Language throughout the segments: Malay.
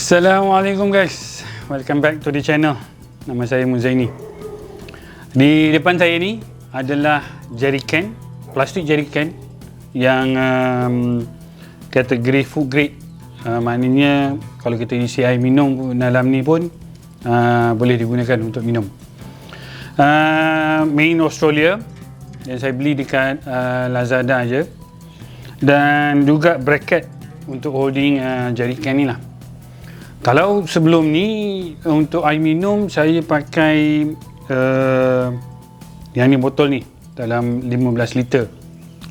Assalamualaikum guys, welcome back to the channel. Nama saya Muzaini. Di depan saya ni adalah jerrycan, plastik jerrycan yang kategori food grade. Maknanya kalau kita isi air minum dalam ni pun boleh digunakan untuk minum. Made in Australia, dan saya beli dekat Lazada je. Dan juga bracket untuk holding jerrycan ni lah. Kalau sebelum ni untuk air minum saya pakai yang ni botol ni dalam 15 liter,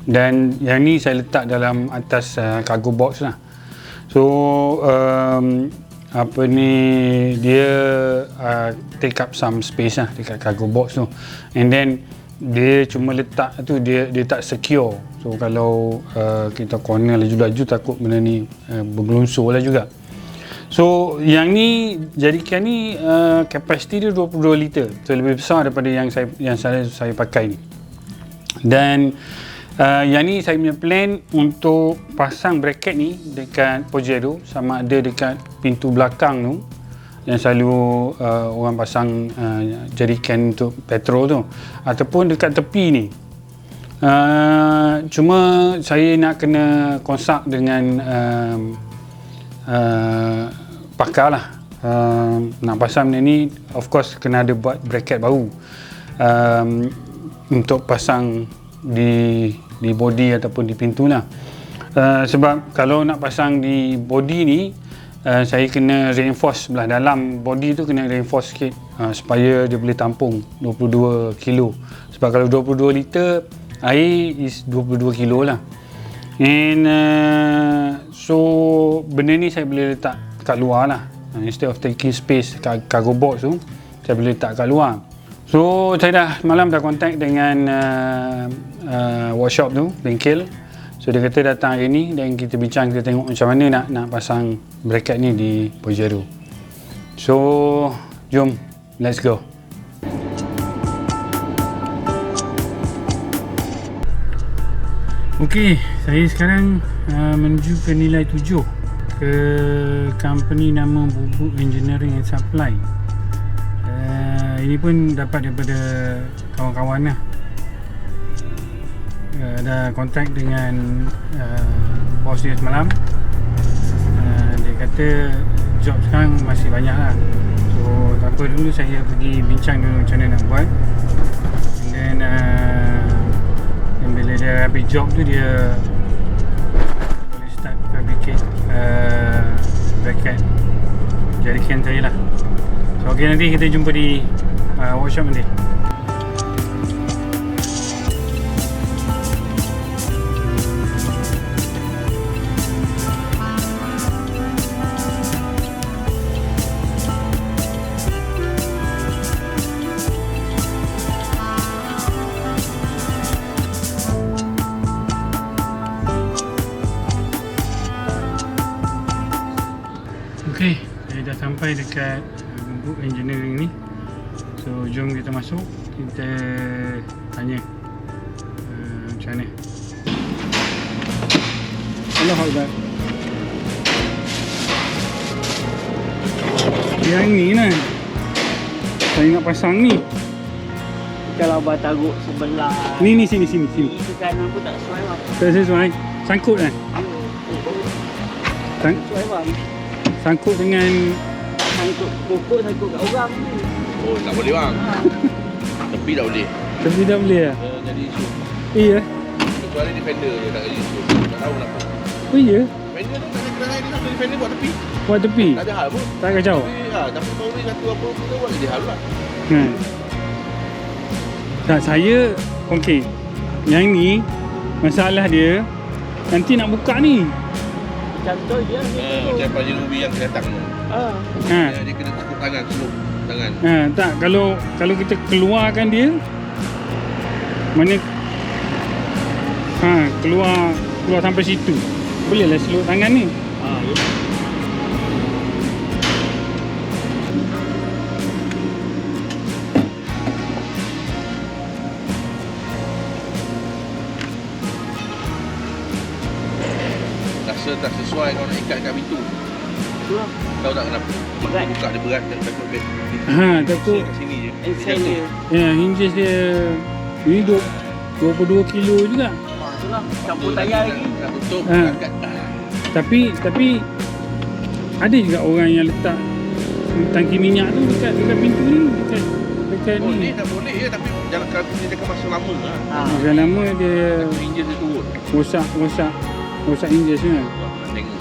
dan yang ni saya letak dalam atas cargo box lah. So apa ni, dia take up some space lah dekat cargo box tu, and then dia cuma letak tu, dia tak secure. So kalau kita corner laju-laju takut benda ni bergelunsur lah juga. So yang ni, jerrycan ni kapasiti dia 22 liter. So lebih besar daripada yang saya pakai ni. Dan yang ni saya punya plan untuk pasang bracket ni dekat Pajero, sama ada dekat pintu belakang tu yang selalu orang pasang jerrycan untuk petrol tu, ataupun dekat tepi ni. Cuma saya nak kena consult dengan pakar lah. Nak pasang benda ni, of course kena ada buat bracket baru untuk pasang di body ataupun di pintu lah. Sebab kalau nak pasang di body ni, saya kena reinforce belah dalam body tu, kena reinforce sikit supaya dia boleh tampung 22 kilo. Sebab kalau 22 liter air is 22 kilo lah. And so benda ni saya boleh letak kat luar lah. Instead of taking space kat cargo box tu, saya boleh letak kat luar. So saya dah malam dah contact dengan workshop tu, bengkel. So dia kata datang hari ni, dan kita bincang, kita tengok macam mana nak pasang bracket ni di Pajero. So jom, let's go. Okey, saya sekarang menuju ke nilai 7 ke company nama Bubuk Engineering and Supply. Ini pun dapat daripada kawan-kawan lah. Ada kontak dengan bos dia semalam. Dia kata job sekarang masih banyak lah. So tak apa, dulu saya pergi bincang dulu macam mana nak buat. And then bila dia habis job tu, dia boleh start fabricate bracket jerrycan saya lah. So ok, nanti kita jumpa di workshop nanti. Okey, saya dah sampai dekat Bubuk Engineering ni. So jom kita masuk, kita tanya macam mana. Allahu Akbar. Yang ni lah saya nak pasang ni. Kalau abang taruh sebelah Ni sini. ke kanan pun tak sesuai bang. Tak sesuai. Sangkut kan? Sesuai bang. Sangkut dengan Sangkut pokok, sangkut kat orang ni. Oh, tak boleh bang. Tepi tak boleh. tepi dah boleh lah. Jadi isu. Iya. Kecuali defender je tak jadi isu. Tak tahu kenapa. Oh iya? Defender tu tak ada kena dia nak defender buat tepi. Buat tepi? Tak ada hal pun. Tak kacau? Tapi tahu ni satu apa pun buat jadi hal lah. Tak, saya okey. Yang ni masalah dia nanti nak buka ni. Contoh dia Macam Panji Ruby yang datang tu. Dia kena takut tangan, slow tangan. Tak, kalau kita keluarkan dia, mana keluar sampai situ, bolehlah slow tangan ni. ya. Rasa tak sesuai kalau nak ikat kat pintu. tu lah. Tahu tak kenapa? Berat. Buka dia berat dan takut beg. Takut. Kat sini je. Inside dia. Ya, hinges dia ini 22 kilo juga. Tu lah. Campur tayar lagi. Nak tutup, Ha. angkat. Tapi ada juga orang yang letak tangki minyak tu dekat pintu ni, dekat Boleh ni. tak boleh ya, tapi jalan kalau dia akan masa lama lah. Makan lama dia Enjin dia turun. rosak hinges kan. Nak tengok.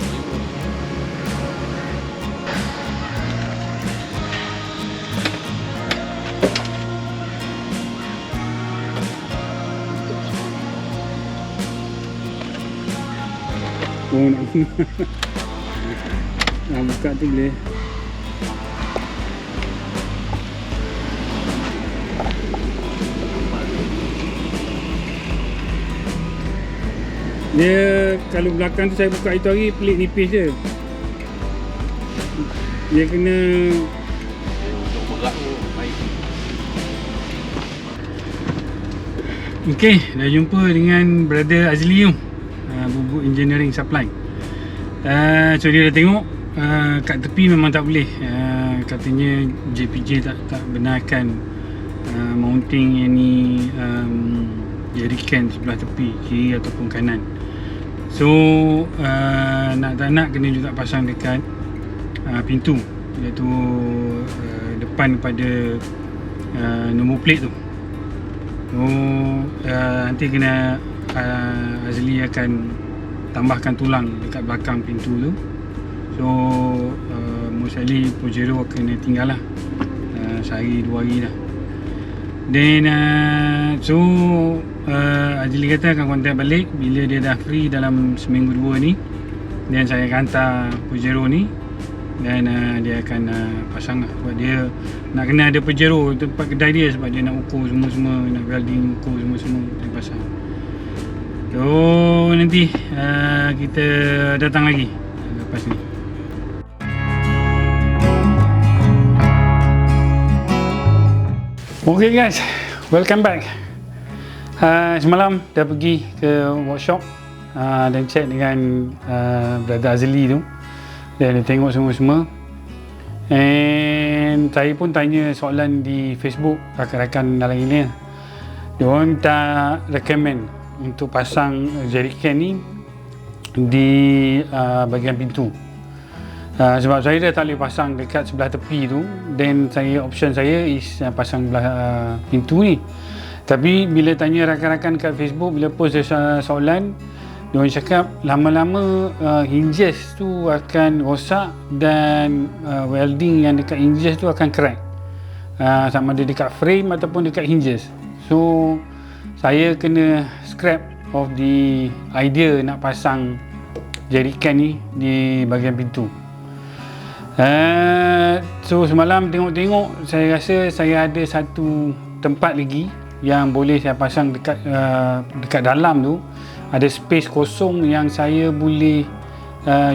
Oh nak nak buka tu boleh. Dia kalau belakang tu saya buka itu hari pelik nipis je. Dia kena Untuk berat tu baik. okey, dah jumpa dengan brother Azli tu. Bubuk engineering supply. So dia dah tengok kat tepi memang tak boleh. Katanya JPJ tak benarkan mounting yang ni jerrycan sebelah tepi kiri ataupun kanan. So nak tak nak kena juga pasang dekat pintu, iaitu depan pada nombor plate tu. So nanti kena Azli akan tambahkan tulang dekat belakang pintu tu. So most likely Pajero kena tinggal lah sehari 2 hari dah. Then so Azli kata akan kontak balik bila dia dah free dalam seminggu 2 ni. Dan saya akan hantar Pajero ni. Dan dia akan pasang lah. Sebab dia nak kena ada Pajero tempat kedai dia, sebab dia nak ukur semua-semua, nak welding ukur semua-semua dia pasang. So nanti kita datang lagi lepas ni. Okay guys, welcome back. Semalam dah pergi ke workshop dan check dengan brother Azli tu. Dia tengok semua-semua. And saya pun tanya soalan di Facebook rakan-rakan dalam ini. Dia orang minta recommend untuk pasang jerrycan ni di bahagian pintu. Sebab saya dah tak boleh pasang dekat sebelah tepi tu, dan option saya is pasang belah pintu ni. Tapi bila tanya rakan-rakan kat Facebook, bila post soalan, dia orang cakap lama-lama hinges tu akan rosak dan welding yang dekat hinges tu akan crack, sama ada dekat frame ataupun dekat hinges. So saya kena scrap of the idea nak pasang jerrycan ni di bahagian pintu. So semalam tengok-tengok, saya rasa saya ada satu tempat lagi yang boleh saya pasang dekat dalam tu. Ada space kosong yang saya boleh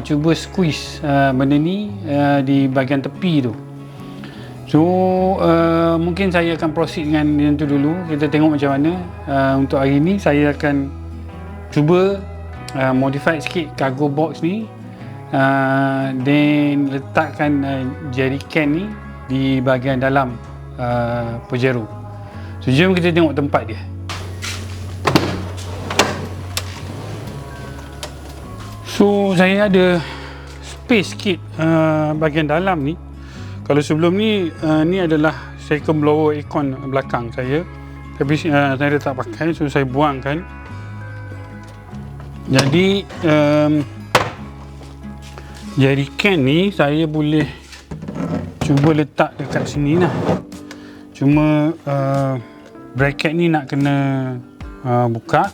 cuba squeeze benda ni di bahagian tepi tu. So mungkin saya akan proceed dengan yang tu dulu. Kita tengok macam mana. Untuk hari ni saya akan cuba modify sikit cargo box ni, then letakkan jerrycan ni di bahagian dalam Pajero. So jom kita tengok tempat dia. So saya ada space sikit bahagian dalam ni. Kalau sebelum ni, ni adalah second blower aircon belakang saya. Tapi saya dah tak pakai, so saya buangkan. Jadi jerrycan ni saya boleh cuba letak dekat sini lah. Cuma bracket ni nak kena buka.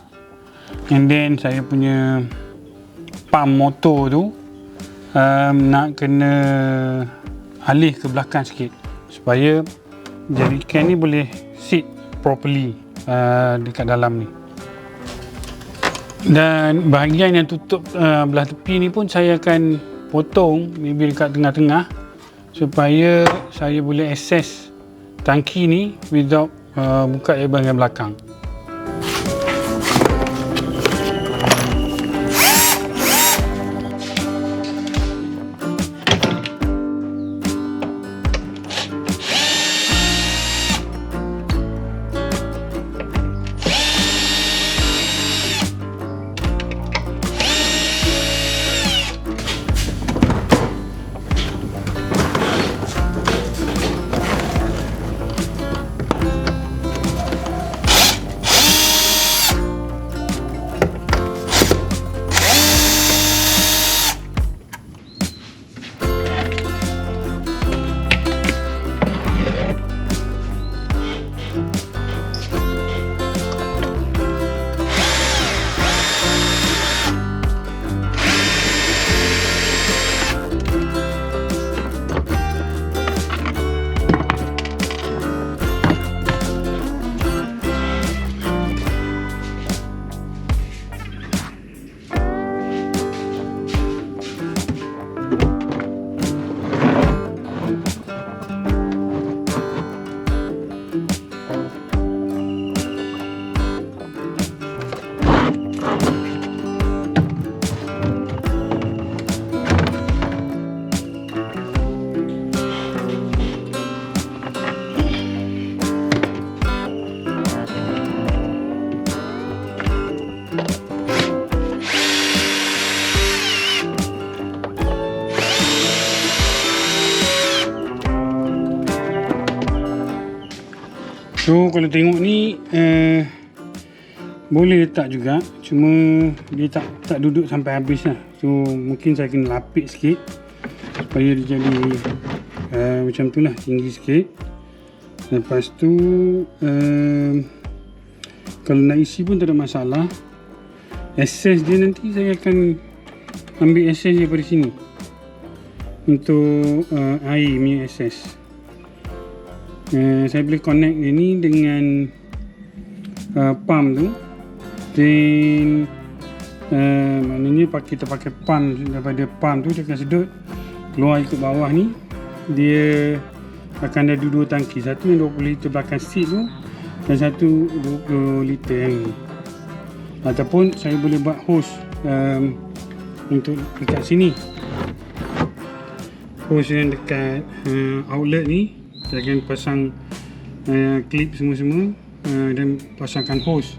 And then saya punya pump motor tu nak kena alih ke belakang sikit supaya jerrycan ni boleh sit properly dekat dalam ni. Dan bahagian yang tutup belah tepi ni pun saya akan potong maybe dekat tengah-tengah supaya saya boleh access tangki ni without buka bahagian belakang. So kalau tengok ni boleh letak juga, cuma dia tak duduk sampai habis lah. So mungkin saya kena lapik sikit supaya dia jadi macam tu lah, tinggi sikit. Lepas tu kalau nak isi pun tak ada masalah. Access dia nanti saya akan ambil access daripada sini untuk air punya access. Saya boleh connect dia ni dengan pump tu. Then maknanya kita pakai pump, daripada pump tu dia akan sedut keluar ikut bawah ni. Dia akan ada dua tangki, satu yang 20 liter belakang seat tu dan satu 20 liter yang ni. Ataupun saya boleh buat hose untuk dekat sini, hose yang dekat outlet ni. Saya akan pasang klip semua-semua dan pasangkan hose.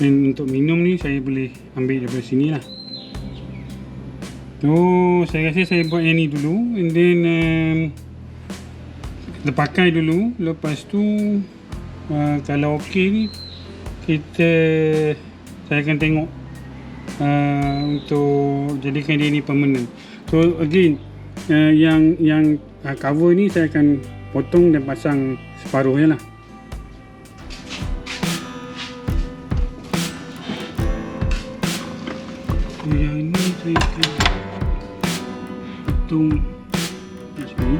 Dan untuk minum ni saya boleh ambil daripada sini lah. So saya rasa saya buat yang ni dulu, and then kita pakai dulu. Lepas tu kalau okey ni saya akan tengok untuk jadikan dia ni permanent. So again yang cover ni saya akan potong dan pasang separuh je lah. Yang ni saya akan potong macam ni.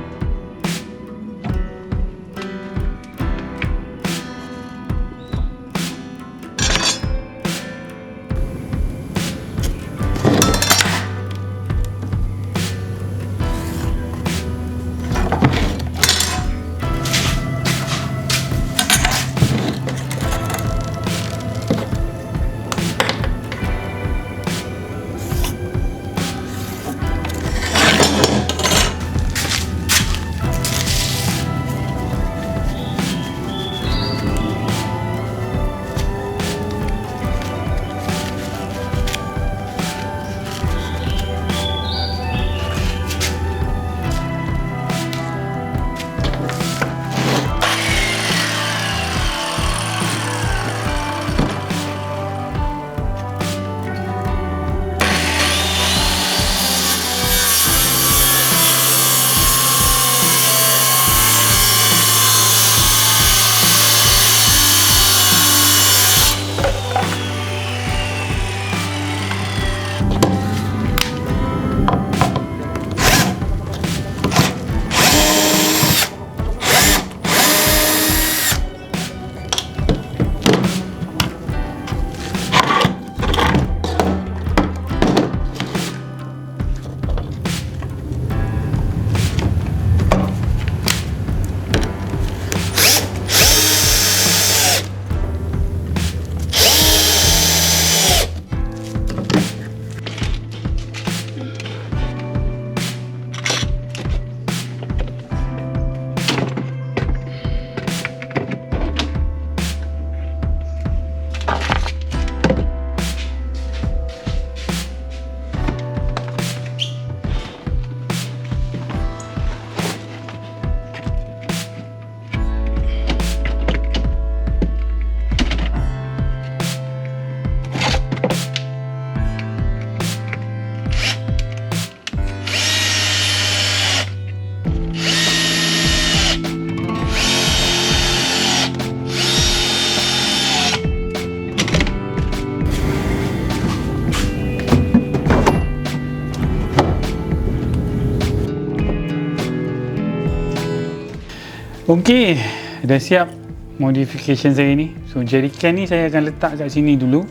Okey, dah siap modification saya ni. So jerrycan ni saya akan letak kat sini dulu.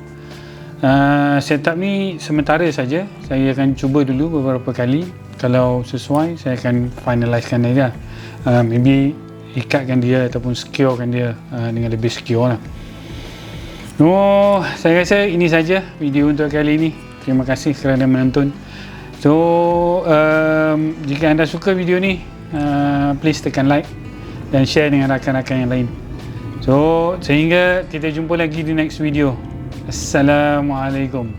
Setup ni sementara saja. Saya akan cuba dulu beberapa kali. Kalau sesuai, saya akan finalisekan dia. Maybe ikatkan dia ataupun securekan dia dengan lebih secure lah. Saya rasa ini saja video untuk kali ini. Terima kasih kerana menonton. So jika anda suka video ni, please tekan like dan share dengan rakan-rakan yang lain. So sehingga kita jumpa lagi di next video. Assalamualaikum.